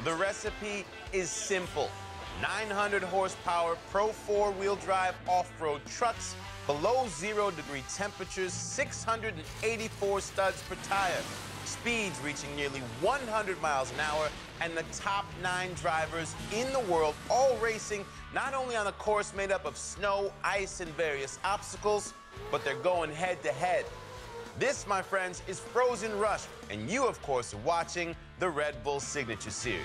The recipe is simple. 900 horsepower Pro 4-wheel drive off-road trucks, below 0-degree temperatures, 684 studs per tire, speeds reaching nearly 100 miles an hour, and the top 9 drivers in the world, all racing not only on a course made up of snow, ice, and various obstacles, but they're going head-to-head. This, my friends, is Frozen Rush, and you, of course, are watching the Red Bull Signature Series.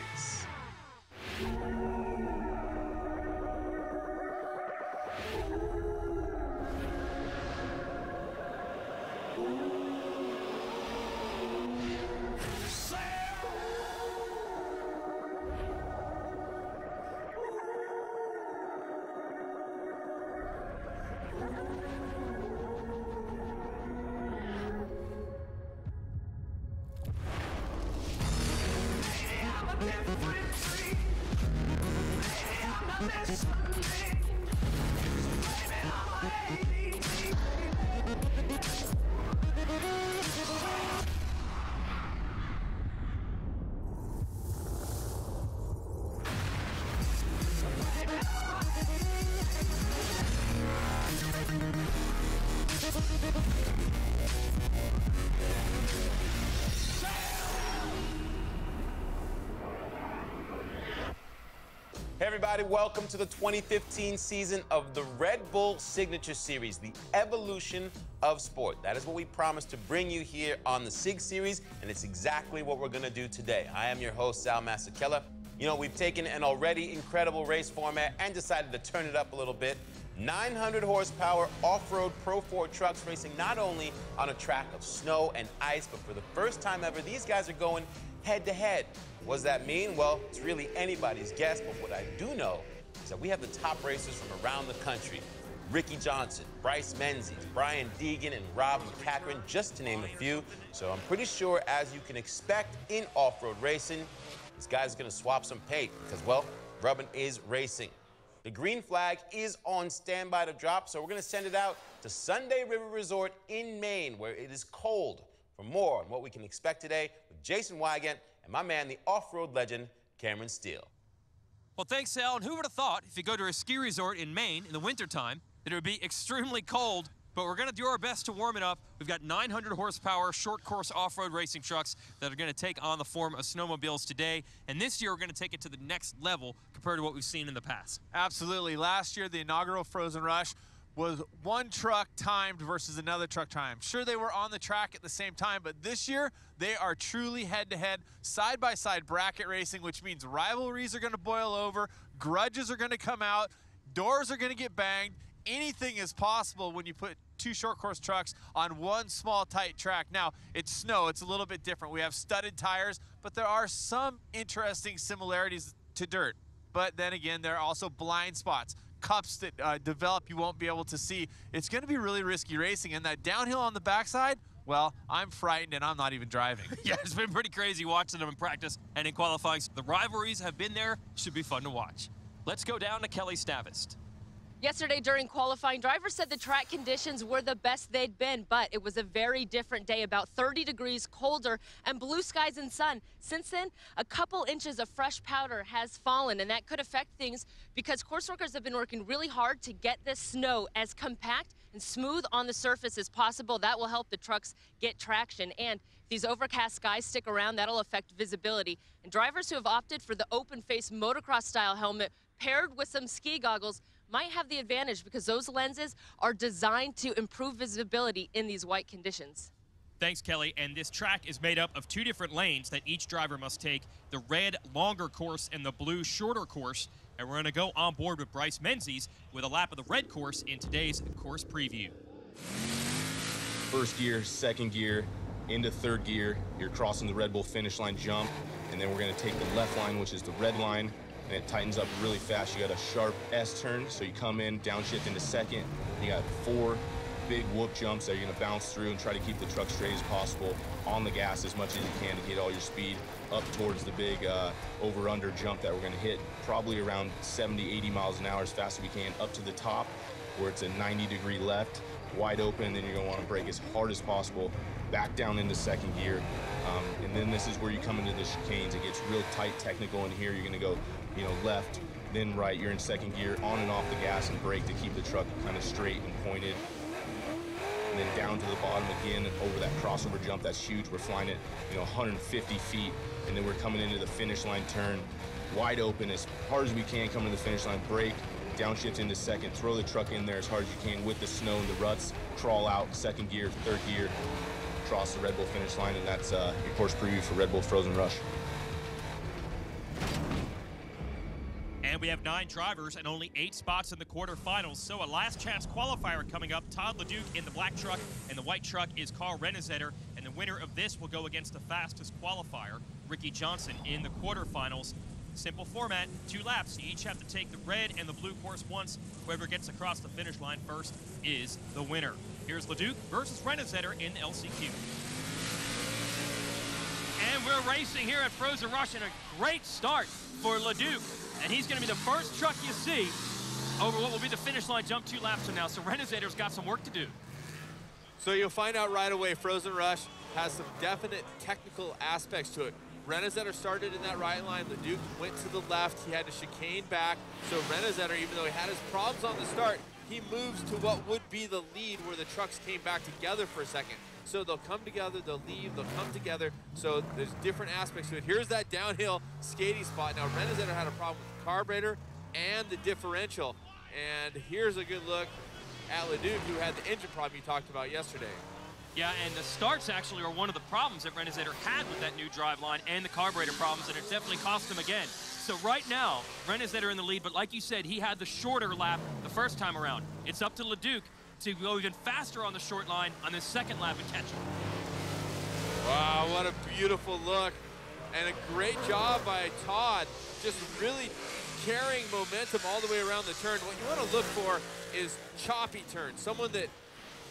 Hey everybody, welcome to the 2015 season of the Red Bull Signature Series, the evolution of sport. That is what we promised to bring you here on the SIG Series, and it's exactly what we're going to do today. I am your host, Sal Masekela. You know, we've taken an already incredible race format and decided to turn it up a little bit. 900 horsepower off-road Pro 4 trucks racing not only on a track of snow and ice, but for the first time ever, these guys are going head-to-head. What does that mean? Well, it's really anybody's guess, but what I do know is that we have the top racers from around the country. Ricky Johnson, Bryce Menzies, Brian Deegan, and Rob McCachran, just to name a few. So I'm pretty sure, as you can expect in off-road racing, this guy's gonna swap some paint because, well, rubbing is racing. The green flag is on standby to drop, so we're gonna send it out to Sunday River Resort in Maine, where it is cold. For more on what we can expect today with Jason Wygant and my man, the off-road legend, Cameron Steele. Well, thanks, Sal. And who would have thought, if you go to a ski resort in Maine in the wintertime, that it would be extremely cold, but we're going to do our best to warm it up. We've got 900 horsepower short course off-road racing trucks that are going to take on the form of snowmobiles today. And this year, we're going to take it to the next level compared to what we've seen in the past. Absolutely. Last year, the inaugural Frozen Rush was one truck timed versus another truck timed. Sure, they were on the track at the same time, but this year, they are truly head-to-head, side-by-side bracket racing, which means rivalries are going to boil over, grudges are going to come out, doors are going to get banged. Anything is possible when you put two short course trucks on one small, tight track. Now, it's snow. It's a little bit different. We have studded tires, but there are some interesting similarities to dirt. But then again, there are also blind spots. Cups that develop you won't be able to see. It's going to be really risky racing, and that downhill on the backside, well, I'm frightened and I'm not even driving. Yeah, it's been pretty crazy watching them in practice and in qualifying. The rivalries have been there. Should be fun to watch. Let's go down to Kelly Stavist. Yesterday during qualifying, drivers said the track conditions were the best they'd been, but it was a very different day, about 30 degrees colder and blue skies and sun. Since then, a couple inches of fresh powder has fallen, and that could affect things because course workers have been working really hard to get this snow as compact and smooth on the surface as possible. That will help the trucks get traction. And if these overcast skies stick around, that'll affect visibility. And drivers who have opted for the open-face motocross-style helmet paired with some ski goggles might have the advantage because those lenses are designed to improve visibility in these white conditions. Thanks, Kelly. And this track is made up of two different lanes that each driver must take, the red longer course and the blue shorter course. And we're going to go on board with Bryce Menzies with a lap of the red course in today's course preview. First gear, second gear, into third gear, you're crossing the Red Bull finish line jump, and then we're going to take the left line, which is the red line, and it tightens up really fast. You got a sharp S turn, so you come in, downshift into second. You got 4 big whoop jumps that you're going to bounce through and try to keep the truck straight as possible on the gas as much as you can to get all your speed up towards the big over-under jump that we're going to hit, probably around 70, 80 miles an hour as fast as we can, up to the top where it's a 90-degree left. wide open, and then you're going to want to brake as hard as possible, back down into second gear. And then this is where you come into the chicanes. It gets real tight technical in here. You're going to go, you know, left, then right. You're in second gear, on and off the gas and brake to keep the truck kind of straight and pointed. And then down to the bottom again over that crossover jump. That's huge. We're flying it, you know, 150 feet, and then we're coming into the finish line turn wide open as hard as we can, coming to the finish line, brake, downshift into second, throw the truck in there as hard as you can with the snow and the ruts, crawl out, second gear, third gear, cross the Red Bull finish line, and that's your course preview for Red Bull Frozen Rush. And we have 9 drivers and only 8 spots in the quarterfinals. So a last chance qualifier coming up. Todd LeDuc in the black truck, and the white truck is Carl Renesetter. And the winner of this will go against the fastest qualifier, Ricky Johnson, in the quarterfinals. Simple format, 2 laps. You each have to take the red and the blue course once. Whoever gets across the finish line first is the winner. Here's LeDuc versus Renesetter in LCQ. And we're racing here at Frozen Rush, and a great start for LeDuc. And he's going to be the first truck you see over what will be the finish line jump 2 laps from now. So Renesetter's got some work to do. So you'll find out right away, Frozen Rush has some definite technical aspects to it. Renesetter started in that right line. LeDuc went to the left. He had to chicane back. So Renesetter, even though he had his problems on the start, he moves to what would be the lead where the trucks came back together for a second. So they'll come together, they'll leave, they'll come together. So there's different aspects to it. Here's that downhill skating spot. Now Renesetter had a problem with the carburetor and the differential. And here's a good look at LeDuc, who had the engine problem you talked about yesterday. Yeah, and the starts actually are one of the problems that Renesetter had with that new driveline and the carburetor problems, and it definitely cost him again. So right now, Renesetter in the lead, but like you said, he had the shorter lap the first time around. It's up to LeDuc to go even faster on the short line on this second lap and catch him. Wow, what a beautiful look. And a great job by Todd, just really carrying momentum all the way around the turn. What you want to look for is choppy turns. Someone that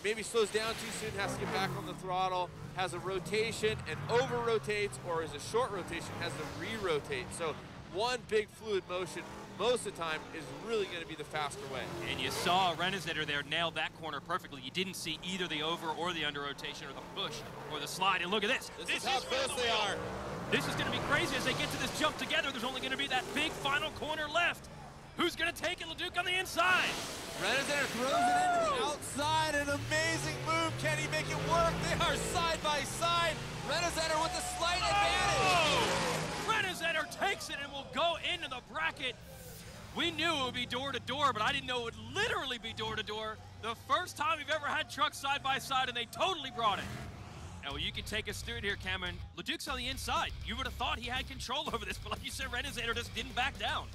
maybe slows down too soon, has to get back on the throttle, has a rotation and over-rotates, or is a short rotation, has to re-rotate. So one big fluid motion most of the time is really going to be the faster way. And you saw Renesetter there nailed that corner perfectly. You didn't see either the over or the under rotation or the push or the slide. And look at this. This is how close they are. This is going to be crazy as they get to this jump together. There's only going to be that big final corner left. Who's going to take it? LeDuc on the inside. Renesetter throws it into the outside. An amazing move. Can he make it work? They are side by side. Renesetter with a slight advantage. Renesetter takes it and will go into the bracket. We knew it would be door to door, but I didn't know it would literally be door to door. The first time we've ever had trucks side by side, and they totally brought it. Now, you can take us through it here, Cameron. LeDuc's on the inside. You would have thought he had control over this, but like you said, Renesetter just didn't back down.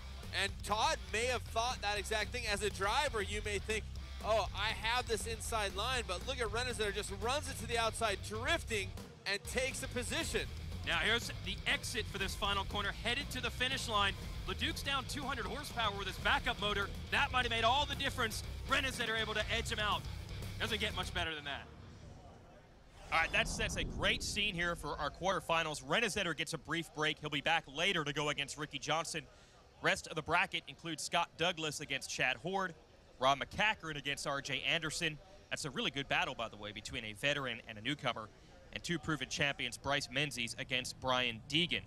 And Todd may have thought that exact thing. As a driver, you may think, oh, I have this inside line, but look at Renesetter, just runs it to the outside, drifting, and takes a position. Now, here's the exit for this final corner, headed to the finish line. LeDuc's down 200 horsepower with his backup motor. That might have made all the difference. Renesetter able to edge him out. Doesn't get much better than that. All right, that's a great scene here for our quarterfinals. Renesetter gets a brief break. He'll be back later to go against Ricky Johnson. Rest of the bracket includes Scott Douglas against Chad Horde, Rob McCackern against R.J. Anderson. That's a really good battle, by the way, between a veteran and a newcomer. And 2 proven champions, Bryce Menzies against Brian Deegan.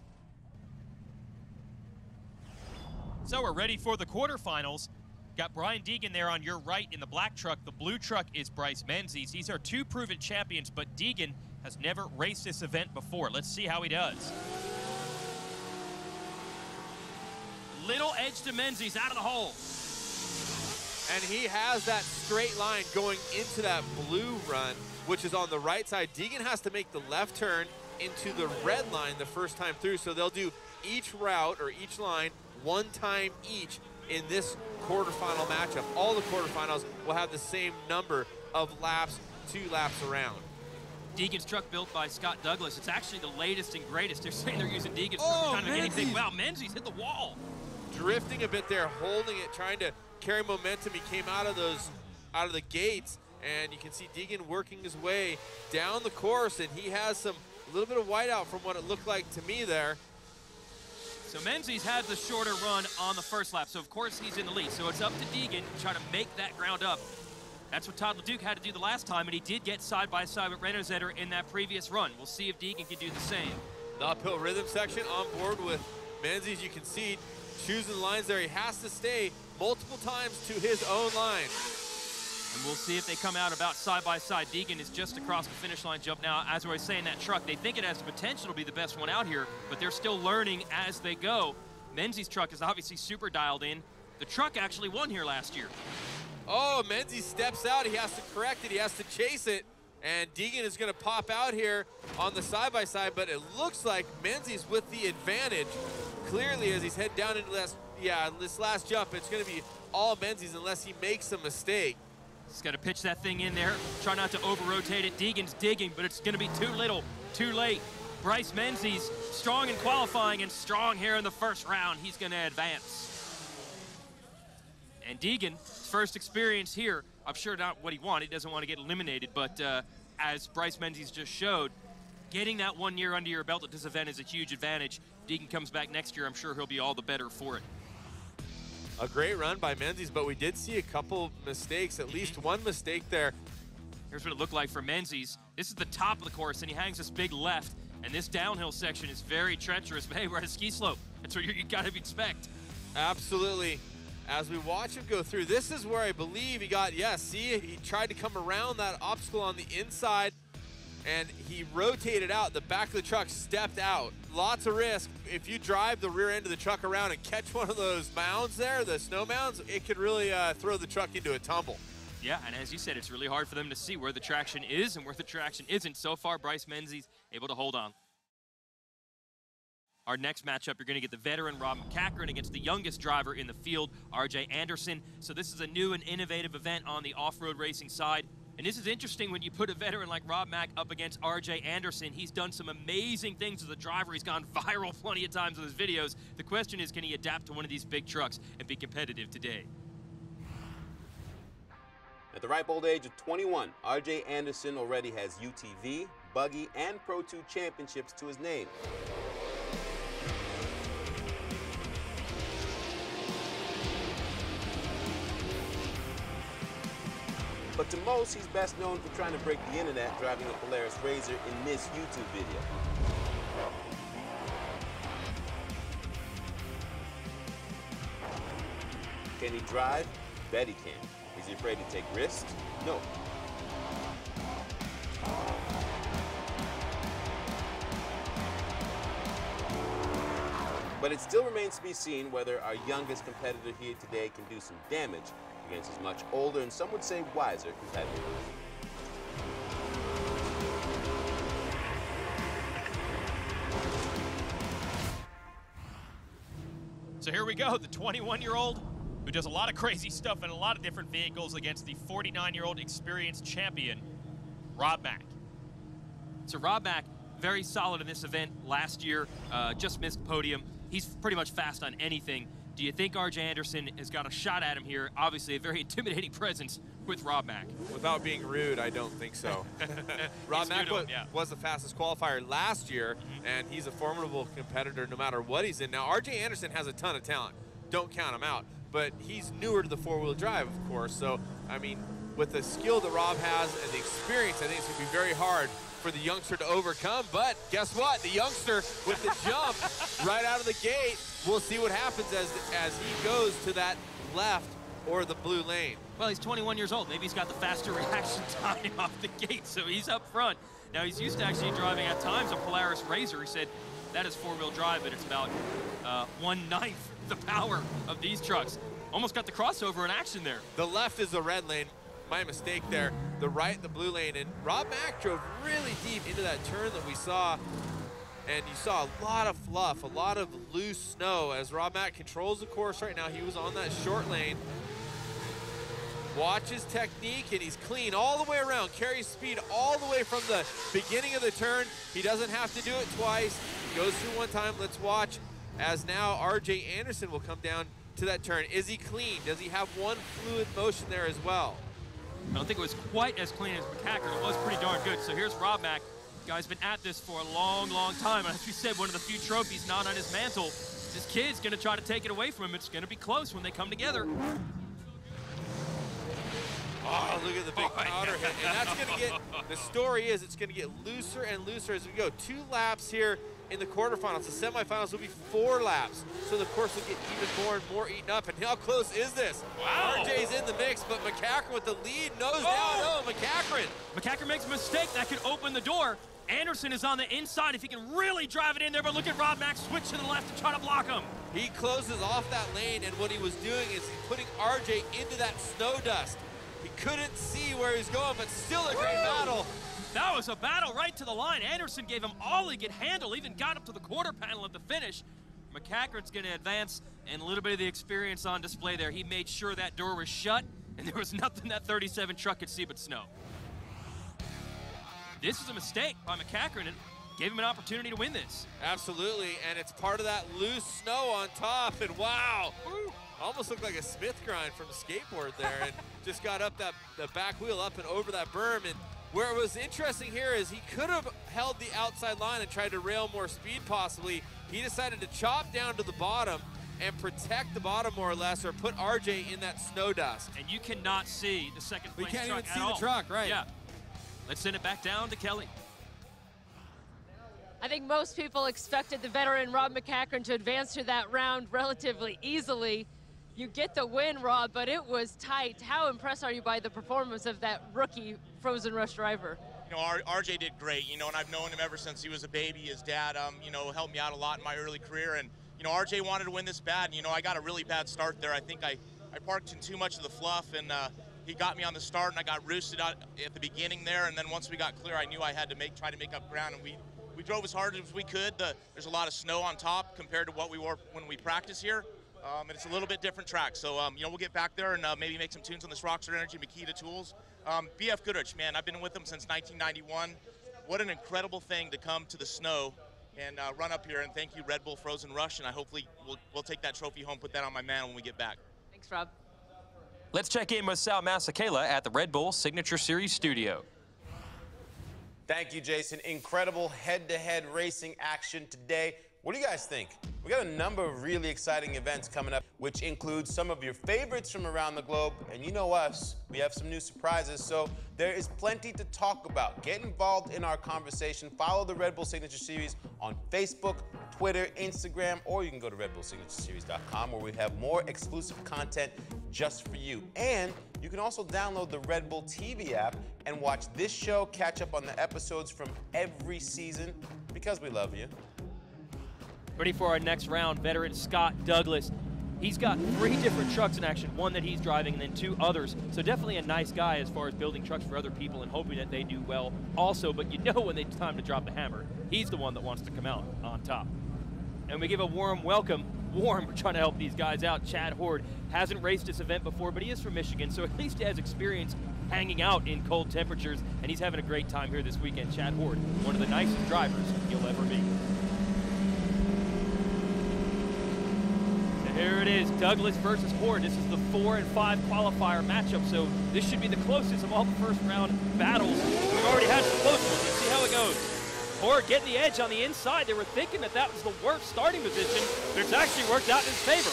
So we're ready for the quarterfinals. Got Brian Deegan there on your right in the black truck. The blue truck is Bryce Menzies. These are 2 proven champions, but Deegan has never raced this event before. Let's see how he does. Little edge to Menzies out of the hole. And he has that straight line going into that blue run, which is on the right side. Deegan has to make the left turn into the red line the first time through. So they'll do each route or each line 1 time each in this quarterfinal matchup. All the quarterfinals will have the same number of laps, 2 laps around. Deegan's truck built by Scott Douglas. It's actually the latest and greatest. They're saying they're using Deegan's truck kind of anything. Wow, Menzies hit the wall. Drifting a bit there, holding it, trying to carry momentum. He came out of the gates, and you can see Deegan working his way down the course, and he has a little bit of whiteout from what it looked like to me there. So Menzies has the shorter run on the first lap, so of course he's in the lead. So it's up to Deegan to try to make that ground up. That's what Todd LeDuc had to do the last time, and he did get side-by-side with Rennerzetter in that previous run. We'll see if Deegan can do the same. The uphill rhythm section on board with Menzies. You can see choosing the lines there. He has to stay multiple times to his own line. And we'll see if they come out about side-by-side. Deegan is just across the finish line jump now. As I was saying, that truck, they think it has the potential to be the best one out here, but they're still learning as they go. Menzies' truck is obviously super dialed in. The truck actually won here last year. Oh, Menzies steps out. He has to correct it. He has to chase it. And Deegan is going to pop out here on the side-by-side, but it looks like Menzies with the advantage. Clearly, as he's heading down into this last jump, it's going to be all Menzies unless he makes a mistake. He's got to pitch that thing in there. Try not to over-rotate it. Deegan's digging, but it's going to be too little, too late. Bryce Menzies, strong in qualifying and strong here in the first round. He's going to advance. And Deegan, his first experience here, I'm sure not what he wanted. He doesn't want to get eliminated, but as Bryce Menzies just showed, getting that 1 year under your belt at this event is a huge advantage. Deegan comes back next year, I'm sure he'll be all the better for it. A great run by Menzies, but we did see a couple mistakes, at least one mistake there. Here's what it looked like for Menzies. This is the top of the course, and he hangs this big left, and this downhill section is very treacherous. But hey, we're at a ski slope. That's what you got to expect. Absolutely. As we watch him go through, this is where I believe he got, see, he tried to come around that obstacle on the inside, and he rotated out. The back of the truck stepped out. Lots of risk. If you drive the rear end of the truck around and catch one of those mounds there, the snow mounds, it could really throw the truck into a tumble. Yeah, and as you said, it's really hard for them to see where the traction is and where the traction isn't. So far, Bryce Menzies able to hold on. Our next matchup, you're going to get the veteran Rob McCachran against the youngest driver in the field, RJ Anderson. So this is a new and innovative event on the off-road racing side. And this is interesting when you put a veteran like Rob Mack up against RJ Anderson. He's done some amazing things as a driver. He's gone viral plenty of times with his videos. The question is, can he adapt to one of these big trucks and be competitive today? At the ripe old age of 21, RJ Anderson already has UTV, buggy, and Pro 2 championships to his name. But to most, he's best known for trying to break the internet driving a Polaris RZR in this YouTube video. Can he drive? Bet he can. Is he afraid to take risks? No. But it still remains to be seen whether our youngest competitor here today can do some damage against his much older and some would say wiser competitor. So here we go, the 21-year-old who does a lot of crazy stuff in a lot of different vehicles against the 49-year-old experienced champion, Rob Mack. So Rob Mack, very solid in this event last year, just missed podium. He's pretty much fast on anything. Do you think RJ Anderson has got a shot at him here? Obviously a very intimidating presence with Rob Mack. Without being rude, I don't think so. Rob Mack was the fastest qualifier last year, and he's a formidable competitor no matter what he's in. Now, RJ Anderson has a ton of talent. Don't count him out. But he's newer to the four-wheel drive, of course. So, I mean, with the skill that Rob has and the experience, I think it's going to be very hard for the youngster to overcome. But guess what? The youngster with the jump right out of the gate, we'll see what happens as he goes to that left or the blue lane. Well, he's 21 years old. Maybe he's got the faster reaction time off the gate, so he's up front. Now, he's used to actually driving at times a Polaris RZR. He said that is four-wheel drive, but it's about 1/9 the power of these trucks. Almost got the crossover in action there. The left is the red lane. My mistake there. The right, the blue lane. And Rob Mack drove really deep into that turn that we saw. And you saw a lot of fluff, a lot of loose snow as Rob Mack controls the course right now. He was on that short lane. Watch his technique, and he's clean all the way around. Carries speed all the way from the beginning of the turn. He doesn't have to do it twice. He goes through one time. Let's watch as now RJ Anderson will come down to that turn. Is he clean? Does he have one fluid motion there as well? I don't think it was quite as clean as McCachran. It was pretty darn good. So here's Rob Mack. Guy's been at this for a long, long time. And as we said, one of the few trophies not on his mantle. This kid's going to try to take it away from him. It's going to be close when they come together. Oh, look at the big powder hit. And that's going to get, the story is it's going to get looser and looser as we go. 2 laps here in the quarterfinals. The semifinals will be 4 laps. So the course will get even more and more eaten up. And how close is this? Wow. RJ's in the mix, but McCachran with the lead, nose down. No, McCachran. McCachran makes a mistake. That could open the door. Anderson is on the inside if he can really drive it in there, but look at Rob Mack switch to the left to try to block him. He closes off that lane, and what he was doing is putting RJ into that snow dust. He couldn't see where he's going, but still a great battle. That was a battle right to the line. Anderson gave him all he could handle, even got up to the quarter panel at the finish. McCachran's going to advance, and a little bit of the experience on display there. He made sure that door was shut, and there was nothing that 37 truck could see but snow. This is a mistake by McCachran, and gave him an opportunity to win this. Absolutely, and it's part of that loose snow on top, and wow. Almost looked like a Smith grind from a skateboard there, and just got up the back wheel up and over that berm. And where it was interesting here is he could have held the outside line and tried to rail more speed possibly. He decided to chop down to the bottom and protect the bottom more or less, or put RJ in that snow dust. And you cannot see the second place truck at all. We can't even see the truck, right? Yeah. Let's send it back down to Kelly. I think most people expected the veteran Rob McCachran to advance through that round relatively easily. You get the win, Rob, but it was tight. How impressed are you by the performance of that rookie Frozen Rush driver? You know, RJ did great, you know, and I've known him ever since he was a baby. His dad, you know, helped me out a lot in my early career, and, you know, RJ wanted to win this bad, and, you know, I got a really bad start there. I think I parked in too much of the fluff, and he got me on the start, and I got roosted out at the beginning there, and then once we got clear, I knew I had to try to make up ground, and we drove as hard as we could. There's a lot of snow on top compared to what we were when we practice here. And it's a little bit different track. So, you know, we'll get back there and maybe make some tunes on this Rockstar Energy Makita tools. BF Goodrich, man, I've been with them since 1991. What an incredible thing to come to the snow and run up here. And thank you, Red Bull Frozen Rush. And I hopefully we'll take that trophy home, put that on my man when we get back. Thanks, Rob. Let's check in with Sal Masekela at the Red Bull Signature Series studio. Thank you, Jason. Incredible head-to-head racing action today. What do you guys think? We got a number of really exciting events coming up, which includes some of your favorites from around the globe. And you know us, we have some new surprises, so there is plenty to talk about. Get involved in our conversation. Follow the Red Bull Signature Series on Facebook, Twitter, Instagram, or you can go to redbullsignatureseries.com where we have more exclusive content just for you. And you can also download the Red Bull TV app and watch this show, catch up on the episodes from every season, because we love you. Ready for our next round, veteran Scott Douglas. He's got 3 different trucks in action, 1 that he's driving and then 2 others. So definitely a nice guy as far as building trucks for other people and hoping that they do well also. But you know when it's time to drop the hammer, he's the one that wants to come out on top. And we give a warm welcome. We're trying to help these guys out. Chad Horde hasn't raced this event before, but he is from Michigan, so at least he has experience hanging out in cold temperatures, and he's having a great time here this weekend. Chad Horde, one of the nicest drivers you'll ever meet. Here it is, Douglas versus Horde. This is the 4 and 5 qualifier matchup, so this should be the closest of all the first round battles. We've already had some close ones. Let's see how it goes. Horde getting the edge on the inside. They were thinking that that was the worst starting position, but it's actually worked out in his favor.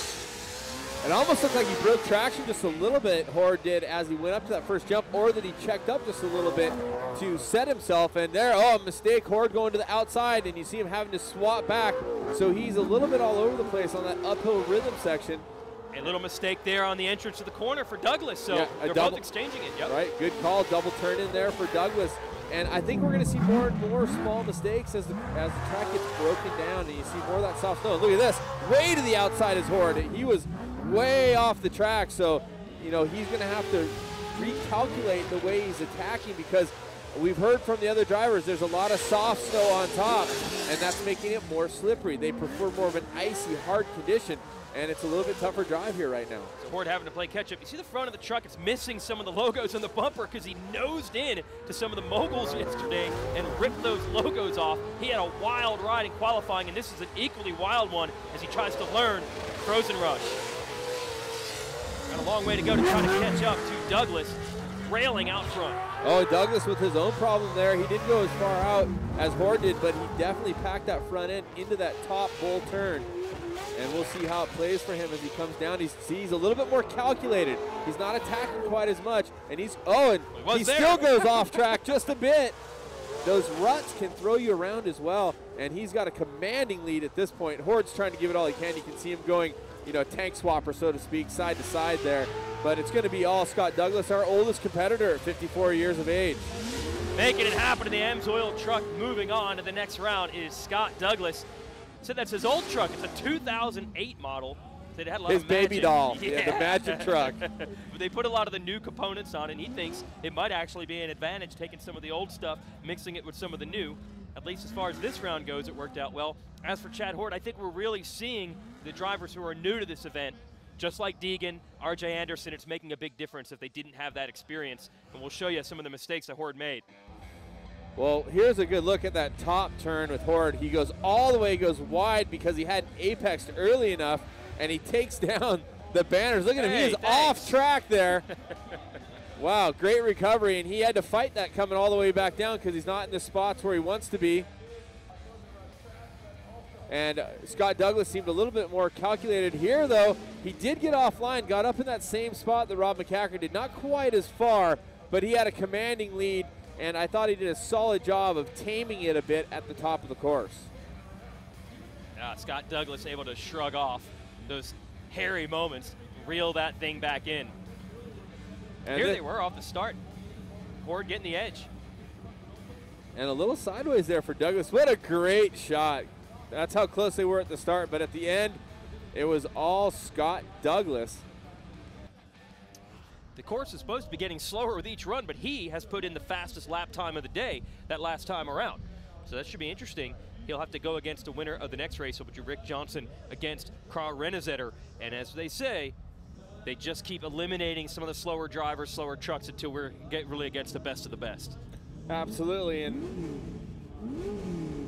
It almost looked like he broke traction just a little bit, Horde did, as he went up to that first jump, or that he checked up just a little bit to set himself. And there, oh, mistake, Horde going to the outside, and you see him having to swap back. So he's a little bit all over the place on that uphill rhythm section. A little mistake there on the entrance to the corner for Douglas, so they're both exchanging it. Yep. Right, good call, double turn in there for Douglas. And I think we're going to see more and more small mistakes as the track gets broken down, and you see more of that soft snow. Look at this, way to the outside is Horde. He was way off the track, so you know he's going to have to recalculate the way he's attacking, because we've heard from the other drivers there's a lot of soft snow on top, and that's making it more slippery. They prefer more of an icy, hard condition, and it's a little bit tougher drive here right now. So Horde having to play catch-up. You see the front of the truck, it's missing some of the logos on the bumper because he nosed in to some of the moguls yesterday and ripped those logos off. He had a wild ride in qualifying, and this is an equally wild one as he tries to learn Frozen Rush. Got a long way to go to try to catch up to Douglas, railing out front. Oh, Douglas with his own problem there. He didn't go as far out as Horde did, but he definitely packed that front end into that top bull turn. and we'll see how it plays for him as he comes down. He's a little bit more calculated. He's not attacking quite as much, and he still goes off track just a bit. Those ruts can throw you around as well, and he's got a commanding lead at this point. Horde's trying to give it all he can. You can see him going, tank swapper, so to speak, side to side there. But it's going to be all Scott Douglas, our oldest competitor at 54 years of age. Making it happen in the Untitled truck. Moving on to the next round is Scott Douglas. Said that's his old truck. It's a 2008 model. It had a lot his of baby doll, the magic truck. But they put a lot of the new components on it, and he thinks it might actually be an advantage taking some of the old stuff, mixing it with some of the new. At least as far as this round goes, it worked out well. As for Chad Horde, I think we're really seeing the drivers who are new to this event, just like Deegan, RJ Anderson, it's making a big difference if they didn't have that experience. And we'll show you some of the mistakes that Horde made. Well, here's a good look at that top turn with Horde. He goes all the way, goes wide because he hadn't apexed early enough, and he takes down the banners. Look at him, he is off track there. Wow, great recovery, and he had to fight that coming all the way back down because he's not in the spots where he wants to be. And Scott Douglas seemed a little bit more calculated here, though. He did get offline, got up in that same spot that Rob McCacker did. Not quite as far, but he had a commanding lead, and I thought he did a solid job of taming it a bit at the top of the course. Scott Douglas able to shrug off those hairy moments, reel that thing back in. And here they were off the start. Horde getting the edge. And a little sideways there for Douglas. What a great shot. That's how close they were at the start, but at the end, it was all Scott Douglas. The course is supposed to be getting slower with each run, but he has put in the fastest lap time of the day that last time around. So that should be interesting. He'll have to go against the winner of the next race, which will be Rick Johnson against Carl Renezetter. And as they say, they just keep eliminating some of the slower drivers, slower trucks until we're really against the best of the best. Absolutely, and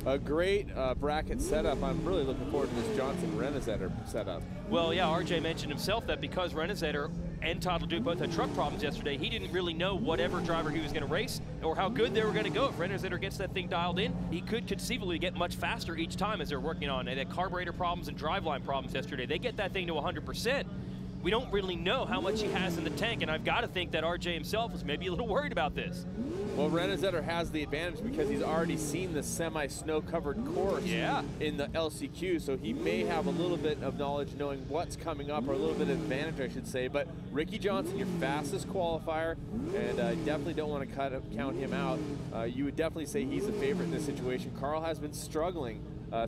a great bracket setup. I'm really looking forward to this Johnson-Renezetter setup. Well, yeah, RJ mentioned himself that because Renezetter and Todd Duke both had truck problems yesterday, he didn't really know whatever driver he was going to race or how good they were going to go. If Renezetter gets that thing dialed in, he could conceivably get much faster each time as they're working on it. They had carburetor problems and driveline problems yesterday. They get that thing to 100%. We don't really know how much he has in the tank, and I've got to think that RJ himself was maybe a little worried about this. Well, Renezetter has the advantage because he's already seen the semi-snow-covered course in the LCQ, so he may have a little bit of knowledge knowing what's coming up, or a little bit of advantage, I should say. But Ricky Johnson, your fastest qualifier, and definitely don't want to count him out. You would definitely say he's a favorite in this situation. Carl has been struggling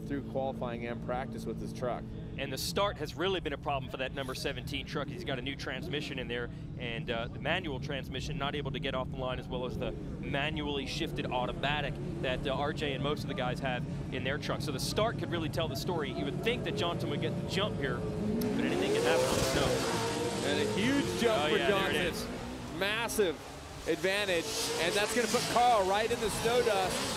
through qualifying and practice with his truck. And the start has really been a problem for that number 17 truck. He's got a new transmission in there, and the manual transmission not able to get off the line, as well as the manually shifted automatic that RJ and most of the guys have in their truck. So the start could really tell the story. You would think that Johnson would get the jump here, but anything can happen on the snow. And a huge jump for Johnson. There it is. Massive advantage, and that's going to put Carl right in the snow dust.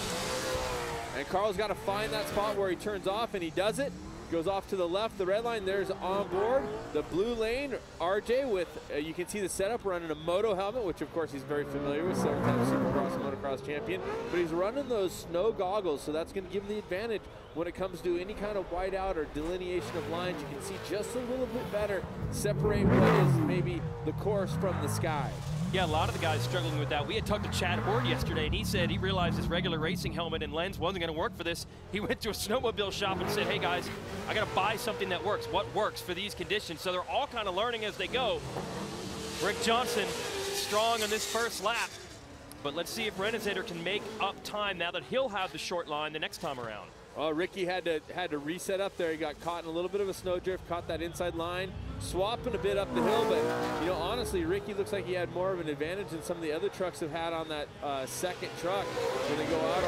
And Carl's got to find that spot where he turns off, and he does it. Goes off to the left, the red line, there's on board. The blue lane, RJ with, you can see the setup, running a moto helmet, which of course he's very familiar with, several-time Supercross and motocross champion. But he's running those snow goggles, so that's going to give him the advantage when it comes to any kind of whiteout or delineation of lines. You can see just a little bit better, separate what is maybe the course from the sky. Yeah, a lot of the guys struggling with that. We had talked to Chad Horde yesterday, and he said he realized his regular racing helmet and lens wasn't going to work for this. He went to a snowmobile shop and said, hey guys, I got to buy something that works. What works for these conditions? So they're all kind of learning as they go. Rick Johnson strong on this first lap, but let's see if Renezetter can make up time now that he'll have the short line the next time around. Well, Ricky had to reset up there. He got caught in a little bit of a snowdrift, caught that inside line, swapping a bit up the hill. But, you know, honestly, Ricky looks like he had more of an advantage than some of the other trucks have had on that second truck when they go out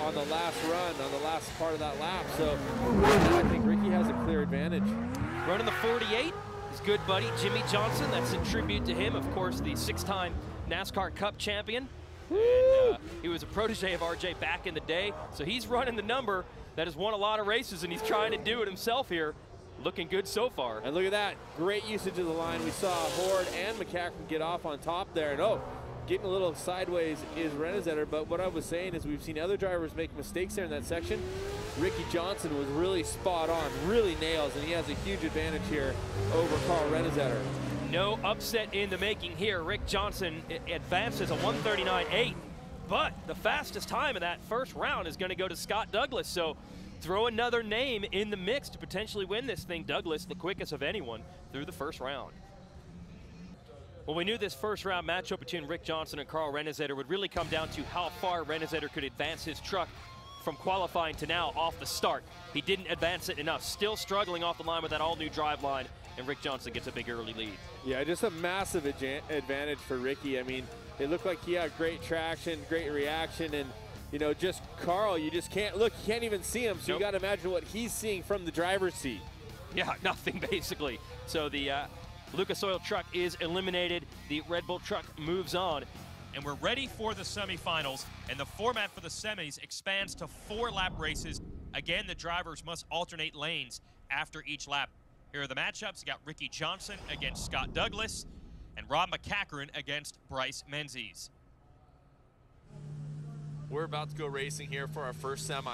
on the last run, on the last part of that lap. So I think Ricky has a clear advantage. Running the 48, his good buddy Jimmy Johnson. That's a tribute to him, of course, the 6-time NASCAR Cup champion. And, he was a protege of RJ back in the day, so he's running the number that has won a lot of races, and he's trying to do it himself here. Looking good so far. And look at that, great usage of the line. We saw Horde and McCacken get off on top there, and getting a little sideways is Renezetter. But what I was saying is we've seen other drivers make mistakes there in that section. Ricky Johnson was really spot on, really nails, and he has a huge advantage here over Carl Renesetter. No upset in the making here. Rick Johnson advances a 139.8, but the fastest time of that first round is going to go to Scott Douglas. So throw another name in the mix to potentially win this thing. Douglas, the quickest of anyone through the first round. Well, we knew this first round matchup between Rick Johnson and Carl Renesetter would really come down to how far Renesetter could advance his truck from qualifying to now off the start. He didn't advance it enough, still struggling off the line with that all-new drive line, and Rick Johnson gets a big early lead. Yeah, just a massive advantage for Ricky. I mean, it looked like he had great traction, great reaction, and you know, just Carl, you just can't look, you can't even see him, so you got to imagine what he's seeing from the driver's seat. Yeah, nothing basically. So the Lucas Oil truck is eliminated. The Red Bull truck moves on. And we're ready for the semifinals, and the format for the semis expands to 4-lap races. Again, the drivers must alternate lanes after each lap. Here are the matchups. You got Ricky Johnson against Scott Douglas, and Rob McCachran against Bryce Menzies. We're about to go racing here for our first semi.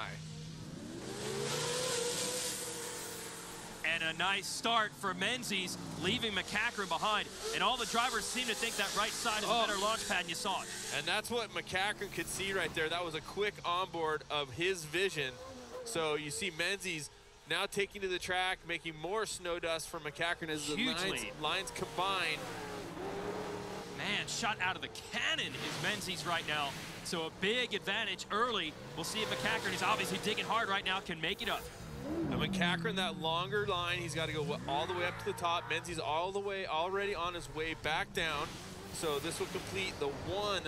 And a nice start for Menzies, leaving McCachran behind. And all the drivers seem to think that right side is a better launch pad, and you saw it. And that's what McCachran could see right there. That was a quick onboard of his vision. So you see Menzies now taking to the track, making more snow dust for McCachran as the lines combine. Man, shot out of the cannon is Menzies right now. So a big advantage early. We'll see if McCachran, is obviously digging hard right now, can make it up. And McCachran, that longer line, he's got to go all the way up to the top. Menzies all the way, already on his way back down. So this will complete the one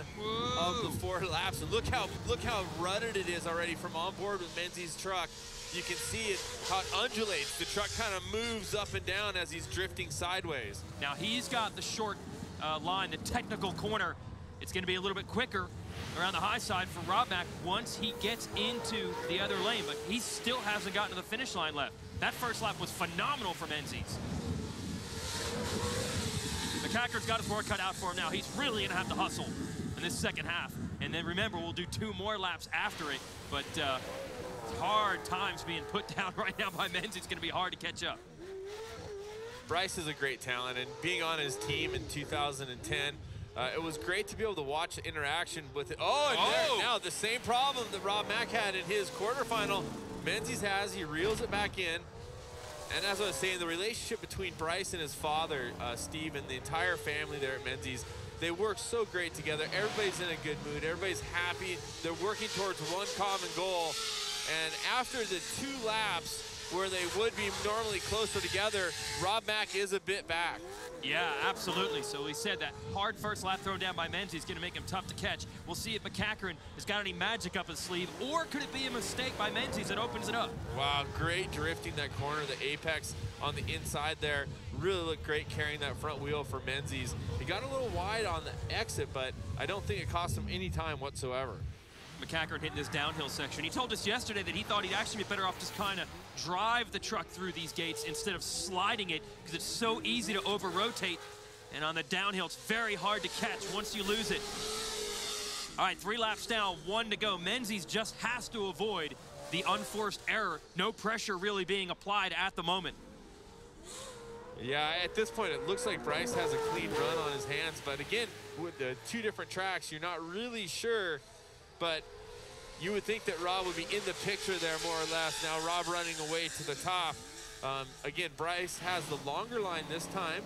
of the 4 laps. And look how rutted it is already from on board with Menzies' truck. You can see it, how it undulates. The truck kind of moves up and down as he's drifting sideways. Now he's got the short line, the technical corner. It's going to be a little bit quicker around the high side for Rob Mack once he gets into the other lane, but he still hasn't gotten to the finish line left. That first lap was phenomenal for Menzies. McCachran's got his work cut out for him now. He's really going to have to hustle in this second half. And then remember, we'll do 2 more laps after it, but hard times being put down right now by Menzies. It's going to be hard to catch up. Bryce is a great talent, and being on his team in 2010, it was great to be able to watch the interaction with it. Now the same problem that Rob Mack had in his quarterfinal, Menzies has. He reels it back in. And as I was saying, the relationship between Bryce and his father, Steve, and the entire family there at Menzies, they work so great together. Everybody's in a good mood. Everybody's happy. They're working towards one common goal. And after the 2 laps where they would be normally closer together, Rob Mack is a bit back. Yeah, absolutely. So we said that hard first lap thrown down by Menzies is going to make him tough to catch. We'll see if McCachran has got any magic up his sleeve, or could it be a mistake by Menzies that opens it up? Wow, great drifting that corner, the apex on the inside there. Really looked great carrying that front wheel for Menzies. He got a little wide on the exit, but I don't think it cost him any time whatsoever. McCachran hitting this downhill section. He told us yesterday that he thought he'd actually be better off just kind of drive the truck through these gates instead of sliding it, because it's so easy to over-rotate. And on the downhill, it's very hard to catch once you lose it. All right, 3 laps down, 1 to go. Menzies just has to avoid the unforced error. No pressure really being applied at the moment. Yeah, at this point, it looks like Bryce has a clean run on his hands. But again, with the 2 different tracks, you're not really sure. But you would think that Rob would be in the picture there more or less. Now Rob running away to the top. Again, Bryce has the longer line this time.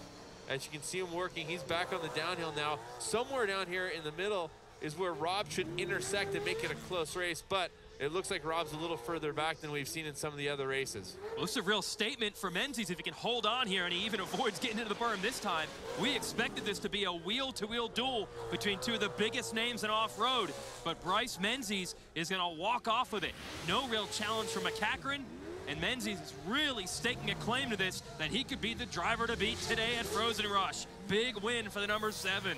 As you can see him working, he's back on the downhill now. Somewhere down here in the middle is where Rob should intersect and make it a close race. But it looks like Rob's a little further back than we've seen in some of the other races. Well, this is a real statement for Menzies if he can hold on here, and he even avoids getting into the berm this time. We expected this to be a wheel-to-wheel duel between 2 of the biggest names in off-road, but Bryce Menzies is going to walk off with it. No real challenge for McCachran, and Menzies is really staking a claim to this, that he could be the driver to beat today at Frozen Rush. Big win for the number 7.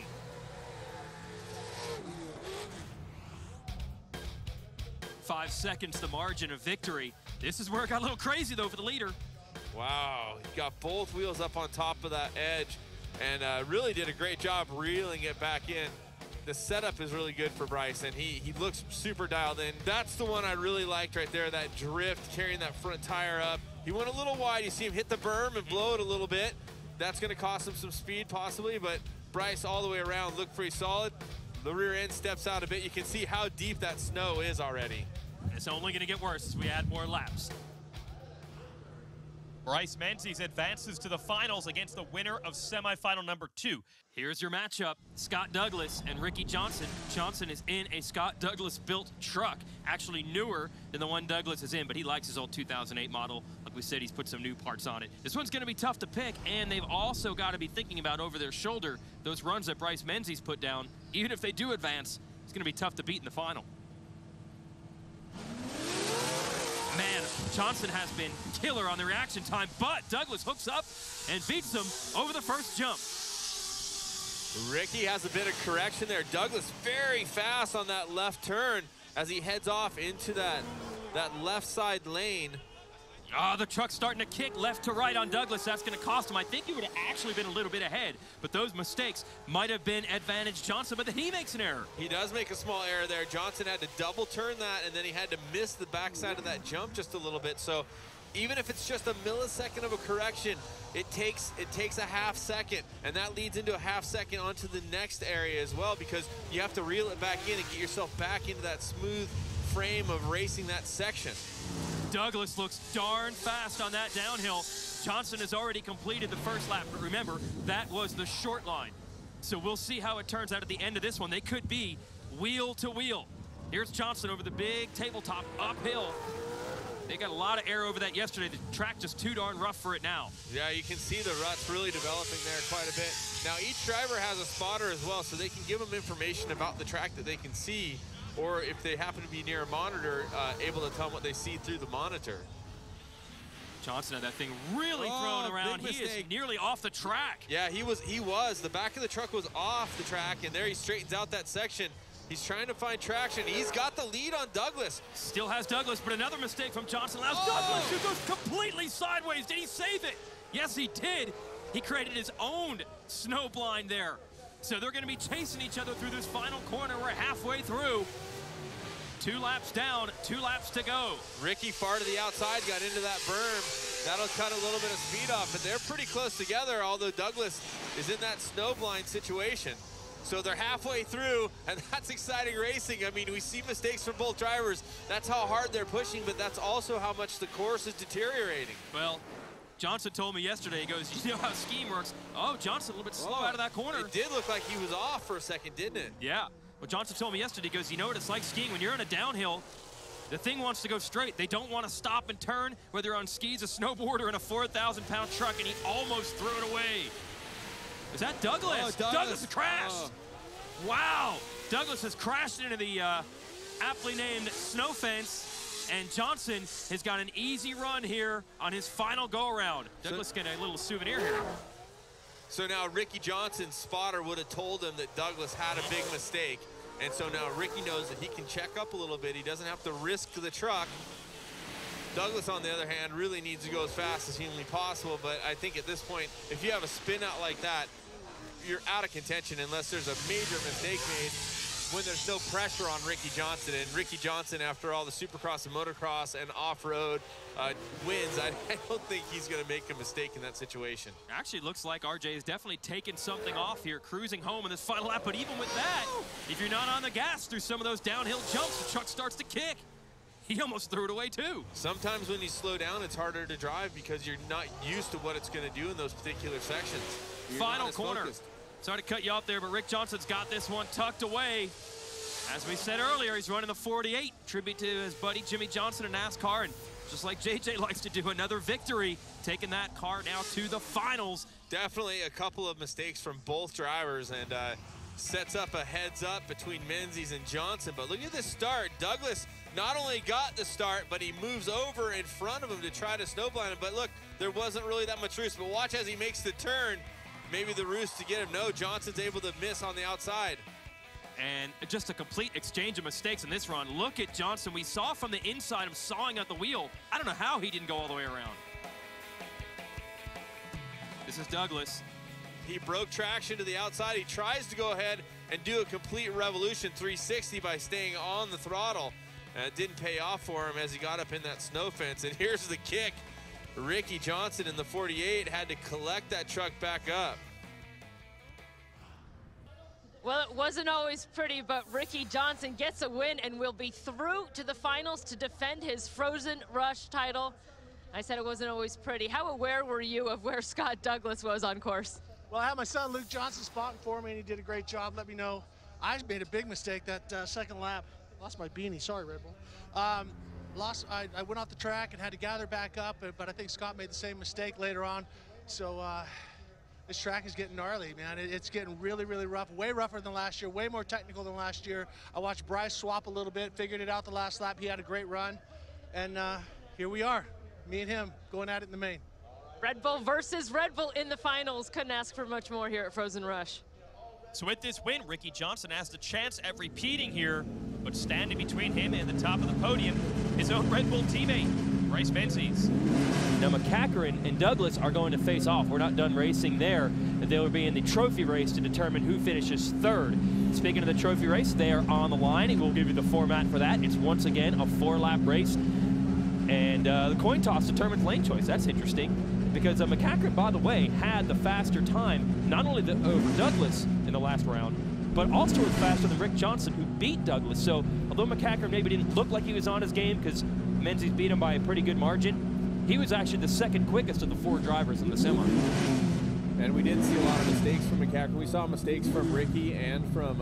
$5 seconds the margin of victory. This is where it got a little crazy though for the leader. Wow, he got both wheels up on top of that edge and really did a great job reeling it back in. the setup is really good for Bryce, and he looks super dialed in. That's the one I really liked right there, that drift, carrying that front tire up. He went a little wide. You see him hit the berm and blow it a little bit. That's going to cost him some speed possibly, but Bryce all the way around looked pretty solid. The rear end steps out a bit. You can see how deep that snow is already. It's only going to get worse as we add more laps. Bryce Menzies advances to the finals against the winner of semifinal number 2. Here's your matchup, Scott Douglas and Ricky Johnson. Johnson is in a Scott Douglas built truck, actually newer than the one Douglas is in, but he likes his old 2008 model. Like we said, he's put some new parts on it. This one's gonna be tough to pick, and they've also gotta be thinking about over their shoulder those runs that Bryce Menzies put down. Even if they do advance, it's gonna be tough to beat in the final. Man, Johnson has been killer on the reaction time, but Douglas hooks up and beats him over the first jump. Ricky has a bit of correction there. Douglas very fast on that left turn as he heads off into that left side lane. Oh, the truck's starting to kick left to right on Douglas. That's going to cost him. I think he would have actually been a little bit ahead, but those mistakes might have been advantage Johnson, but then he makes an error. He does make a small error there. Johnson had to double turn that, and then he had to miss the backside of that jump just a little bit. So even if it's just a millisecond of a correction, it takes a half second, and that leads into a half second onto the next area as well, because you have to reel it back in and get yourself back into that smooth frame of racing that section. Douglas looks darn fast on that downhill. Johnson has already completed the first lap, but remember, that was the short line. So we'll see how it turns out at the end of this one. They could be wheel to wheel. Here's Johnson over the big tabletop uphill. They got a lot of air over that yesterday. The track just too darn rough for it now. Yeah, you can see the ruts really developing there quite a bit. Now, each driver has a spotter as well, so they can give them information about the track that they can see, or if they happen to be near a monitor, able to tell them what they see through the monitor. Johnson had that thing really thrown around. He is nearly off the track. Yeah, he was. The back of the truck was off the track, and there he straightens out that section. He's trying to find traction. He's got the lead on Douglas. Still has Douglas, but another mistake from Johnson allows Douglas, who goes completely sideways. Did he save it? Yes, he did. He created his own snow blind there. So they're going to be chasing each other through this final corner. We're halfway through. 2 laps down, 2 laps to go. Ricky far to the outside, got into that berm. That'll cut a little bit of speed off, but they're pretty close together, although Douglas is in that snow blind situation. So they're halfway through, and that's exciting racing. I mean, we see mistakes from both drivers. That's how hard they're pushing, but that's also how much the course is deteriorating. Well, Johnson told me yesterday, he goes, you know how skiing works? Oh, Johnson a little bit slow out of that corner. It did look like he was off for a second, didn't it? Yeah. Well, Johnson told me yesterday, he goes, you know what it's like skiing? When you're in a downhill, the thing wants to go straight. They don't want to stop and turn, whether you're on skis, a snowboard, or in a 4,000-pound truck, and he almost threw it away. Is that Douglas? Oh, Douglas crashed. Wow. Douglas has crashed into the aptly named snow fence, and Johnson has got an easy run here on his final go-around. Douglas getting a little souvenir here. So now Ricky Johnson's spotter would have told him that Douglas had a big mistake, and so now Ricky knows that he can check up a little bit. He doesn't have to risk the truck. Douglas, on the other hand, really needs to go as fast as humanly possible, but I think at this point, if you have a spin out like that, you're out of contention unless there's a major mistake made when there's no pressure on Ricky Johnson. And Ricky Johnson, after all the Supercross and motocross and off-road wins, I don't think he's going to make a mistake in that situation. Actually, looks like RJ has definitely taken something off here, cruising home in this final lap. But even with that, if you're not on the gas through some of those downhill jumps, the truck starts to kick. He almost threw it away, too. Sometimes when you slow down, it's harder to drive because you're not used to what it's going to do in those particular sections. Final corner. Sorry to cut you off there, but Rick Johnson's got this one tucked away. As we said earlier, he's running the 48. Tribute to his buddy Jimmy Johnson in NASCAR. And just like JJ likes to do, another victory, taking that car now to the finals. Definitely a couple of mistakes from both drivers, and sets up a heads up between Menzies and Johnson. But look at this start. Douglas not only got the start, but he moves over in front of him to try to snowblind him. But look, there wasn't really that much roost. But watch as he makes the turn. Maybe the roost to get him. No, Johnson's able to miss on the outside. And just a complete exchange of mistakes in this run. Look at Johnson. We saw from the inside him sawing at the wheel. I don't know how he didn't go all the way around. This is Douglas. He broke traction to the outside. He tries to go ahead and do a complete revolution 360 by staying on the throttle. And it didn't pay off for him as he got up in that snow fence. And here's the kick. Ricky Johnson in the 48 had to collect that truck back up. Well, it wasn't always pretty, but Ricky Johnson gets a win and will be through to the finals to defend his Frozen Rush title. I said it wasn't always pretty. How aware were you of where Scott Douglas was on course? Well, I had my son Luke Johnson spotting for me, and he did a great job. Let me know. I made a big mistake that second lap. Lost my beanie. Sorry, Red Bull. I went off the track and had to gather back up, but I think Scott made the same mistake later on. So this track is getting gnarly, man. It's getting really, really rough, way rougher than last year, way more technical than last year. I watched Bryce swap a little bit, figured it out the last lap. He had a great run, and here we are, me and him going at it in the Maine. Red Bull versus Red Bull in the finals. Couldn't ask for much more here at Frozen Rush. So with this win, Ricky Johnson has the chance at repeating here, but standing between him and the top of the podium, his own Red Bull teammate, Bryce Menzies. Now McCachran and Douglas are going to face off. We're not done racing there. They will be in the trophy race to determine who finishes third. Speaking of the trophy race, they are on the line, and we'll give you the format for that. It's once again a 4-lap race, and the coin toss determines lane choice. That's interesting, because McCachran, by the way, had the faster time, not only over Douglas in the last round, but also was faster than Rick Johnson, who beat Douglas. So although McCachran maybe didn't look like he was on his game because Menzies beat him by a pretty good margin, he was actually the second quickest of the 4 drivers in the semi. And we did see a lot of mistakes from McCachran. We saw mistakes from Ricky and from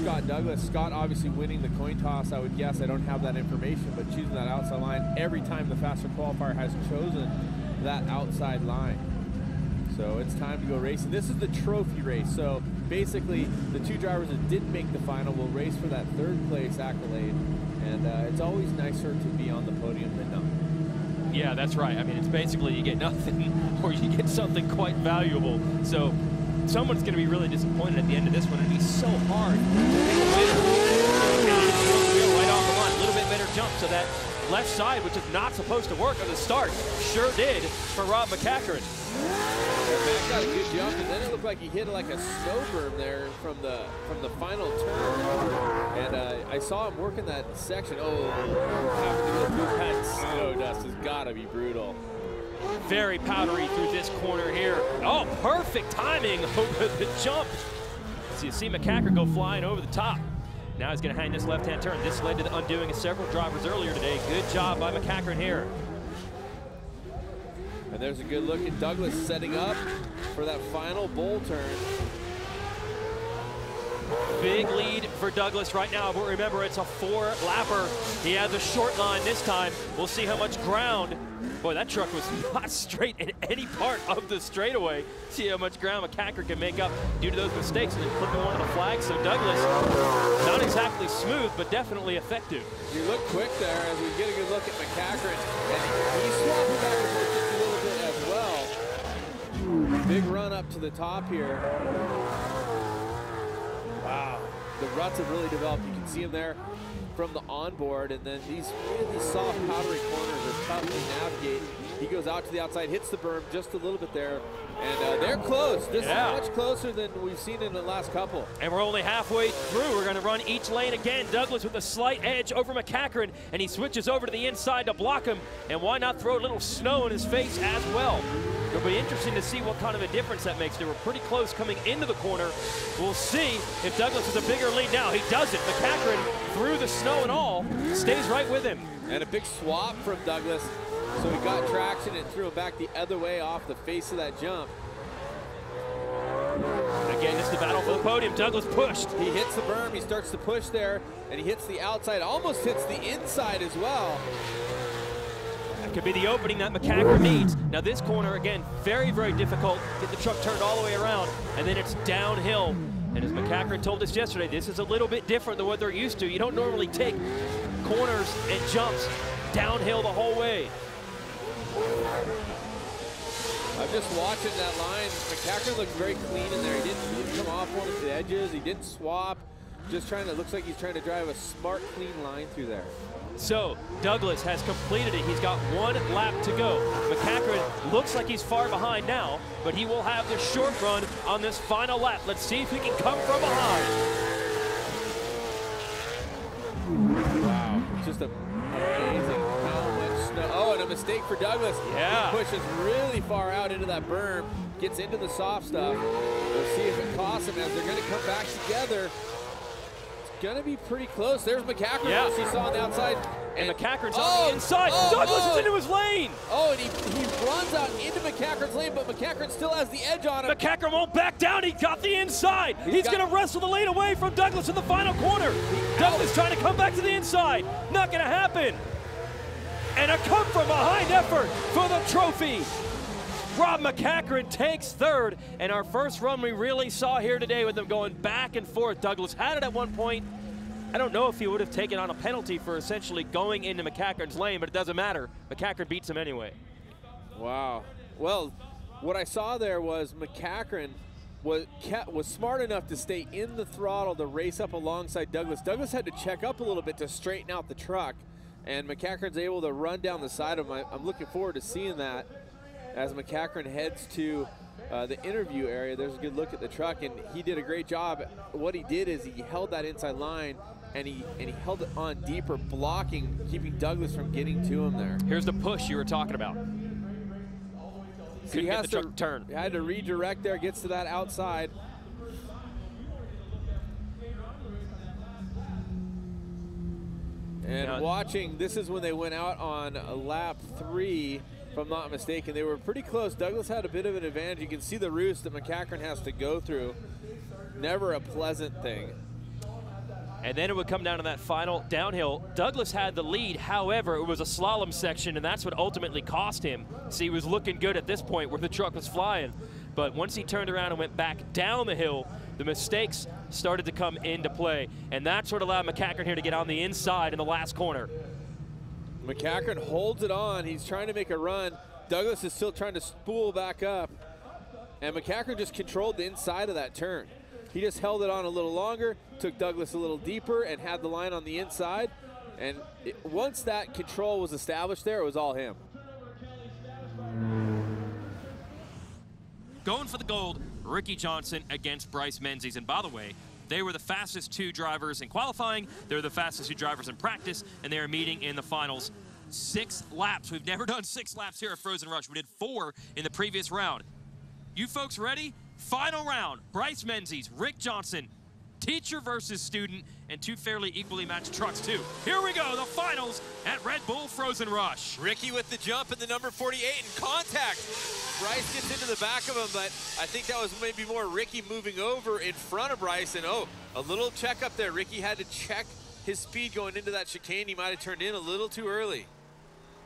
Scott Douglas. Scott obviously winning the coin toss, I would guess. I don't have that information, but choosing that outside line every time the faster qualifier has chosen that outside line. So it's time to go racing. This is the trophy race. So basically the 2 drivers that didn't make the final will race for that 3rd place accolade. And it's always nicer to be on the podium than not. Yeah, that's right. I mean, it's basically you get nothing or you get something quite valuable. So someone's going to be really disappointed at the end of this one. It'd be so hard to pick a winner. And right off the line, a little bit better jump. So that left side, which is not supposed to work at the start, sure did for Rob McCachran. Matt got a good jump, and then it looked like he hit like a snow berm there from the final turn. And I saw him working that section. Oh, having to go through that snow dust has got to be brutal. Very powdery through this corner here. Oh, perfect timing over the jump. So you see McCachran go flying over the top. Now he's going to hang this left-hand turn. This led to the undoing of several drivers earlier today. Good job by McCachran here. And there's a good look at Douglas setting up for that final bowl turn. Big lead for Douglas right now, but remember, it's a 4-lapper. He had the short line this time. We'll see how much ground. Boy, that truck was not straight in any part of the straightaway. See how much ground McCachran can make up due to those mistakes and then flipping one of the flags. So Douglas, not exactly smooth, but definitely effective. You look quick there as we get a good look at McCachran. And he's swapping back and forth just a little bit as well. Big run up to the top here. Wow, the ruts have really developed. You can see him there from the onboard, and then these really soft, powdery corners are tough to navigate. He goes out to the outside, hits the berm just a little bit there, and they're close. This is much closer than we've seen in the last couple. And we're only halfway through. We're going to run each lane again. Douglas with a slight edge over McCachran, and he switches over to the inside to block him. And why not throw a little snow in his face as well? It'll be interesting to see what kind of a difference that makes. They were pretty close coming into the corner. We'll see if Douglas has a bigger lead now. He does it. McCachran, through the snow and all, stays right with him. And a big swap from Douglas. So he got traction and threw him back the other way off the face of that jump. Again, it's the battle for the podium. Douglas pushed. He hits the berm. He starts to push there, and he hits the outside. Almost hits the inside as well. That could be the opening that McCachran needs. Now this corner, again, very, very difficult. Get the truck turned all the way around, and then it's downhill. And as McCachran told us yesterday, this is a little bit different than what they're used to. You don't normally take corners and jumps downhill the whole way. I'm just watching that line. McCachran looked very clean in there. He didn't come off one of the edges. He didn't swap. just trying to, looks like he's trying to drive a smart, clean line through there. So Douglas has completed it. He's got 1 lap to go. McCachran looks like he's far behind now, but he will have the short run on this final lap. Let's see if he can come from behind. Wow, just amazing how much snow. Oh, and a mistake for Douglas. Yeah. He pushes really far out into that berm, gets into the soft stuff. We'll see if it costs him as they're going to come back together. Gonna be pretty close. There's McCachran, as you saw on the outside. And McCachran's on the inside. Douglas is into his lane. Oh, and he runs out into McCachran's lane, but McCachran still has the edge on him. McCachran won't back down. He got the inside. He's gonna wrestle the lane away from Douglas in the final corner. Douglas trying to come back to the inside. Not gonna happen. And a come from behind effort for the trophy. Rob McCachran takes 3rd, and our first run we really saw here today with them going back and forth. Douglas had it at one point. I don't know if he would have taken on a penalty for essentially going into McCachran's lane, but it doesn't matter. McCachran beats him anyway. Wow. Well, what I saw there was McCachran was smart enough to stay in the throttle to race up alongside Douglas. Douglas had to check up a little bit to straighten out the truck, and McCachran's able to run down the side of him. I'm looking forward to seeing that. As McCachran heads to the interview area, there's a good look at the truck, and he did a great job. What he did is he held that inside line, and he held it on deeper, blocking, keeping Douglas from getting to him there. Here's the push you were talking about. So he has to turn. He had to redirect there, gets to that outside. And watching, this is when they went out on lap 3. If I'm not mistaken. They were pretty close. Douglas had a bit of an advantage. You can see the roost that McCachran has to go through. Never a pleasant thing. And then it would come down to that final downhill. Douglas had the lead. However, it was a slalom section, and that's what ultimately cost him. See, he was looking good at this point where the truck was flying. But once he turned around and went back down the hill, the mistakes started to come into play. And that's what allowed McCachran here to get on the inside in the last corner. McCachran holds it on. He's trying to make a run. Douglas is still trying to spool back up. And McCachran just controlled the inside of that turn. He just held it on a little longer, took Douglas a little deeper, and had the line on the inside. And once that control was established there, it was all him. Going for the gold, Ricky Johnson against Bryce Menzies. And by the way, they were the fastest 2 drivers in qualifying. They're the fastest 2 drivers in practice, and they are meeting in the finals. 6 laps. We've never done 6 laps here at Frozen Rush. We did 4 in the previous round. You folks ready? Final round. Bryce Menzies, Rick Johnson, teacher versus student, and 2 fairly equally matched trucks, too. Here we go, the finals at Red Bull Frozen Rush. Ricky with the jump in the number 48 and contact. Bryce gets into the back of him, but I think that was maybe more Ricky moving over in front of Bryce. And a little check up there. Ricky had to check his speed going into that chicane. He might have turned in a little too early.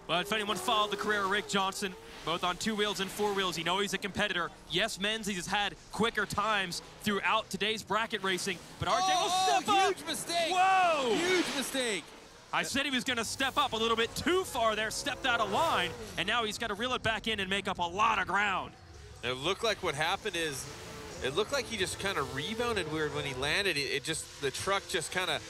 Well, if anyone followed the career of Rick Johnson, both on 2 wheels and 4 wheels, you know he's a competitor. Yes, Menzies has had quicker times throughout today's bracket racing, but RJ will step up. Huge mistake. Whoa! Huge mistake. I said he was going to step up a little bit too far there, stepped out of line, and now he's got to reel it back in and make up a lot of ground. It looked like what happened is, it looked like he just kind of rebounded weird when he landed. The truck just kind of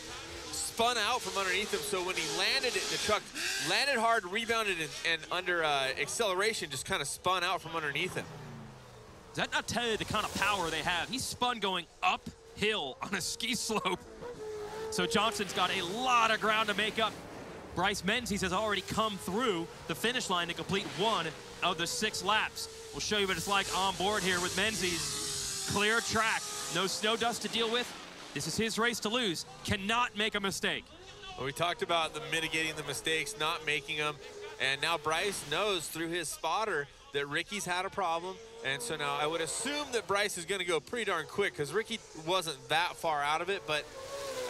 spun out from underneath him. So when he landed it, the truck landed hard, rebounded, and under acceleration just kind of spun out from underneath him. Does that not tell you the kind of power they have? He spun going uphill on a ski slope. So Johnson's got a lot of ground to make up. Bryce Menzies has already come through the finish line to complete 1 of the 6 laps. We'll show you what it's like on board here with Menzies. Clear track, no snow dust to deal with. This is his race to lose. Cannot make a mistake. Well, we talked about mitigating the mistakes, not making them. And now Bryce knows through his spotter that Ricky's had a problem. And so now I would assume that Bryce is going to go pretty darn quick because Ricky wasn't that far out of it. But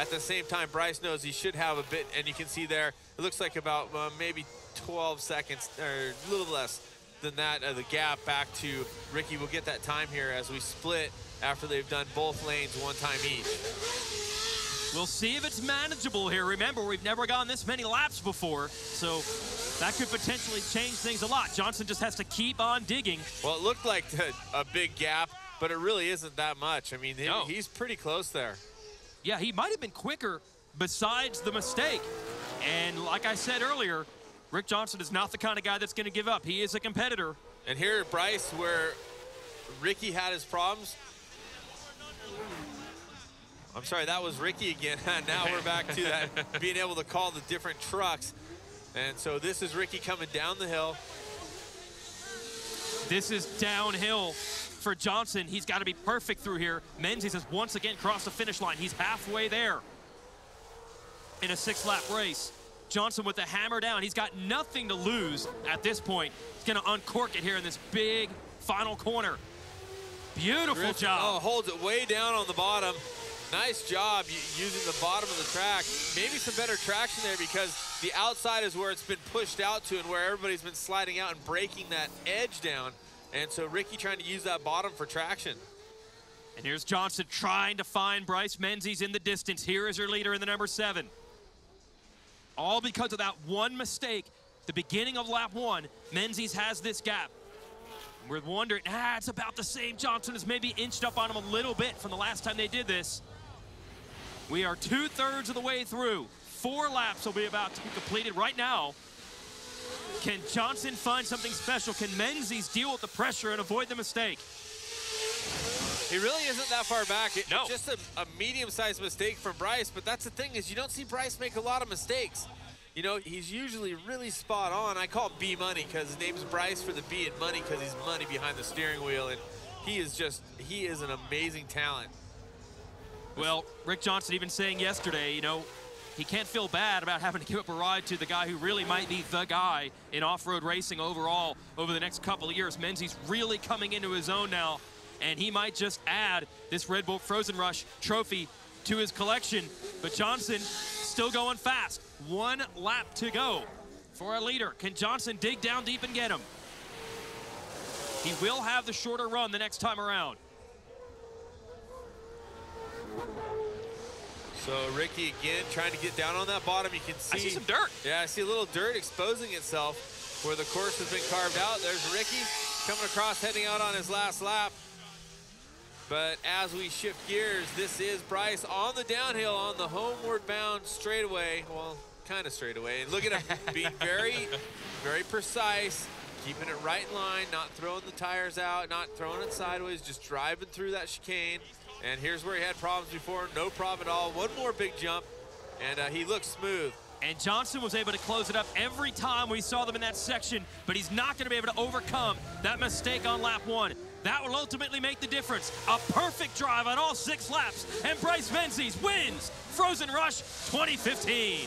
at the same time, Bryce knows he should have a bit. And you can see there, it looks like about maybe 12 seconds or a little less than that, the gap back to Ricky. Will get that time here as we split after they've done both lanes 1 time each. We'll see if it's manageable here. Remember, we've never gone this many laps before, so that could potentially change things a lot. Johnson just has to keep on digging. Well, it looked like a big gap, but it really isn't that much. I mean, no. He's pretty close there. Yeah, he might have been quicker besides the mistake. And like I said earlier, Rick Johnson is not the kind of guy that's going to give up. He is a competitor. And here at Bryce, where Ricky had his problems. I'm sorry, that was Ricky again. Now we're back to that, being able to call the different trucks. And so this is Ricky coming down the hill. This is downhill for Johnson. He's got to be perfect through here. Menzies has once again crossed the finish line. He's halfway there in a 6-lap race. Johnson with the hammer down. He's got nothing to lose at this point. He's going to uncork it here in this big final corner. Beautiful job. Oh, holds it way down on the bottom. Nice job using the bottom of the track. Maybe some better traction there because the outside is where it's been pushed out to and where everybody's been sliding out and breaking that edge down. And so Ricky trying to use that bottom for traction. And here's Johnson trying to find Bryce Menzies in the distance. Here is your leader in the number 7. All because of that one mistake. The beginning of lap 1, Menzies has this gap. We're wondering, it's about the same. Johnson has maybe inched up on him a little bit from the last time they did this. We are 2/3 of the way through. 4 laps will be about to be completed right now. Can Johnson find something special? Can Menzies deal with the pressure and avoid the mistake? He really isn't that far back. No. It's just a medium-sized mistake from Bryce, but that's the thing is you don't see Bryce make a lot of mistakes. You know, he's usually really spot on. I call B Money because his name's Bryce for the B in money because he's money behind the steering wheel, and he is an amazing talent. Well, Rick Johnson even saying yesterday, you know, he can't feel bad about having to give up a ride to the guy who really might be the guy in off-road racing overall over the next couple of years. Menzies really coming into his own now, and he might just add this Red Bull Frozen Rush trophy to his collection. But Johnson still going fast. 1 lap to go for our leader. Can Johnson dig down deep and get him? He will have the shorter run the next time around. So Ricky again trying to get down on that bottom. You can see, I see some dirt. Yeah, I see a little dirt exposing itself where the course has been carved out. There's Ricky coming across, heading out on his last lap. But as we shift gears, this is Bryce on the downhill on the homeward bound straightaway. Well, kind of straightaway. And look at him being very, very precise, keeping it right in line, not throwing the tires out, not throwing it sideways, just driving through that chicane. And here's where he had problems before, no problem at all. One more big jump, and he looks smooth. And Johnson was able to close it up every time we saw them in that section, but he's not going to be able to overcome that mistake on lap 1. That will ultimately make the difference. A perfect drive on all 6 laps, and Bryce Menzies wins Frozen Rush 2015.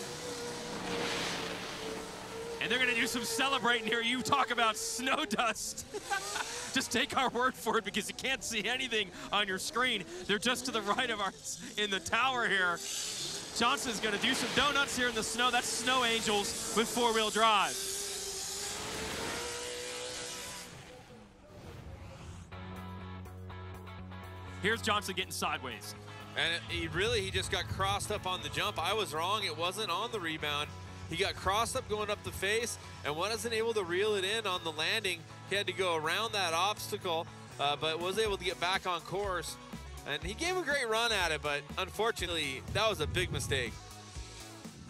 And they're going to do some celebrating here. You talk about snow dust. Just take our word for it because you can't see anything on your screen. They're just to the right of us in the tower here. Johnson's going to do some donuts here in the snow. That's Snow Angels with 4-wheel drive. Here's Johnson getting sideways. And he just got crossed up on the jump. I was wrong. It wasn't on the rebound. He got crossed up going up the face and wasn't able to reel it in on the landing. He had to go around that obstacle, but was able to get back on course. And he gave a great run at it, but unfortunately, that was a big mistake.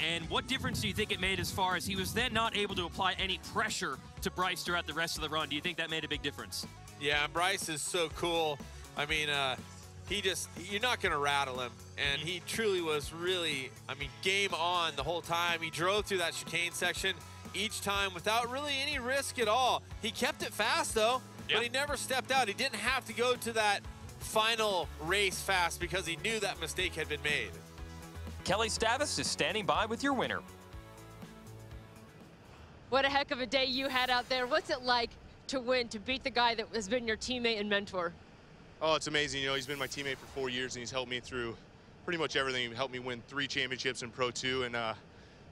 And what difference do you think it made as far as he was then not able to apply any pressure to Bryce throughout the rest of the run? Do you think that made a big difference? Yeah, Bryce is so cool. I mean, you're not going to rattle him. And he truly was really, game on the whole time. He drove through that chicane section each time without really any risk at all. He kept it fast, though, but he never stepped out. He didn't have to go to that final race fast because he knew that mistake had been made. Kelly Stavis is standing by with your winner. What a heck of a day you had out there. What's it like to win, to beat the guy that has been your teammate and mentor? Oh, it's amazing. You know, he's been my teammate for 4 years, and he's helped me through pretty much everything. He helped me win 3 championships in Pro 2, and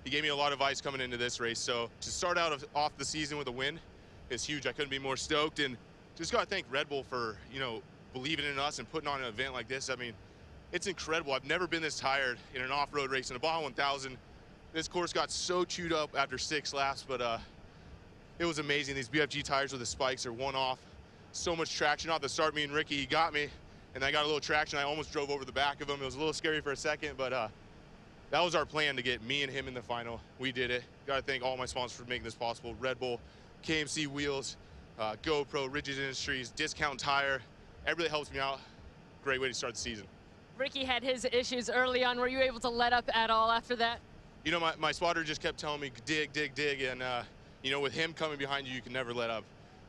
he gave me a lot of advice coming into this race. So to start out off the season with a win is huge. I couldn't be more stoked, and just got to thank Red Bull for, believing in us and putting on an event like this. I mean, it's incredible. I've never been this tired in an off-road race. In a Baja 1000, this course got so chewed up after 6 laps, but it was amazing. These BFG tires with the spikes are one off. So much traction off the start. Me and Ricky, he got me, and I got a little traction. I almost drove over the back of him. It was a little scary for a second, but that was our plan, to get me and him in the final. We did it. Got to thank all my sponsors for making this possible. Red Bull, KMC Wheels, GoPro, Rigid Industries, Discount Tire. Everybody helps me out. Great way to start the season. Ricky had his issues early on. Were you able to let up at all after that? You know, my spotter just kept telling me, dig, dig, dig, and you know, with him coming behind you, you can never let up.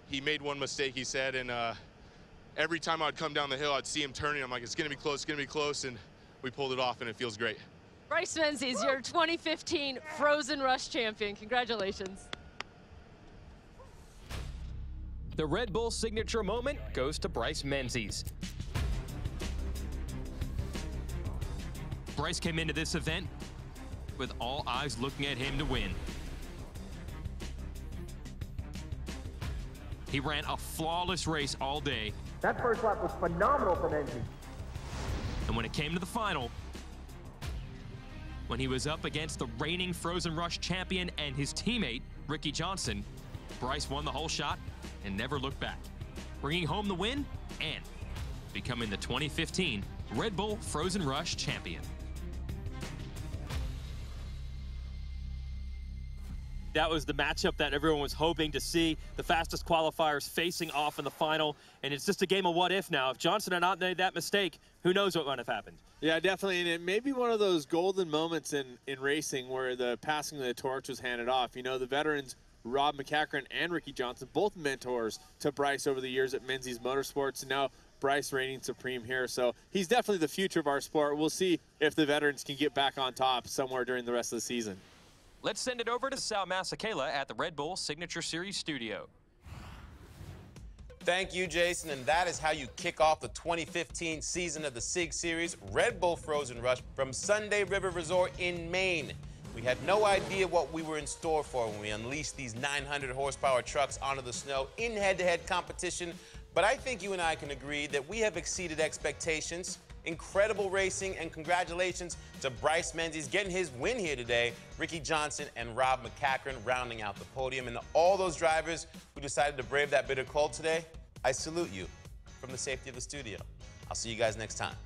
He made one mistake, he said, and every time I'd come down the hill, I'd see him turning. I'm like, it's gonna be close, it's gonna be close, and we pulled it off, and it feels great. Bryce Menzies, your 2015 Frozen Rush champion. Congratulations. The Red Bull signature moment goes to Bryce Menzies. Bryce came into this event with all eyes looking at him to win. He ran a flawless race all day. That first lap was phenomenal for Menzies. And when it came to the final, when he was up against the reigning Frozen Rush champion and his teammate, Ricky Johnson, Bryce won the whole shot and never looked back, bringing home the win and becoming the 2015 Red Bull Frozen Rush champion. That was the matchup that everyone was hoping to see. The fastest qualifiers facing off in the final, and it's just a game of what if now. If Johnson had not made that mistake, who knows what might have happened. Yeah, definitely, and it may be one of those golden moments in racing where the passing of the torch was handed off. You know, the veterans, Rob McCackern and Ricky Johnson, both mentors to Bryce over the years at Menzies Motorsports, and now Bryce reigning supreme here. So he's definitely the future of our sport. We'll see if the veterans can get back on top somewhere during the rest of the season. Let's send it over to Sal Masekela at the Red Bull Signature Series studio. Thank you, Jason, and that is how you kick off the 2015 season of the SIG Series Red Bull Frozen Rush from Sunday River Resort in Maine. We had no idea what we were in store for when we unleashed these 900 horsepower trucks onto the snow in head-to-head competition, but I think you and I can agree that we have exceeded expectations. Incredible racing, and congratulations to Bryce Menzies getting his win here today, Ricky Johnson and Rob McCackern rounding out the podium, and all those drivers who decided to brave that bitter cold today, I salute you from the safety of the studio. I'll see you guys next time.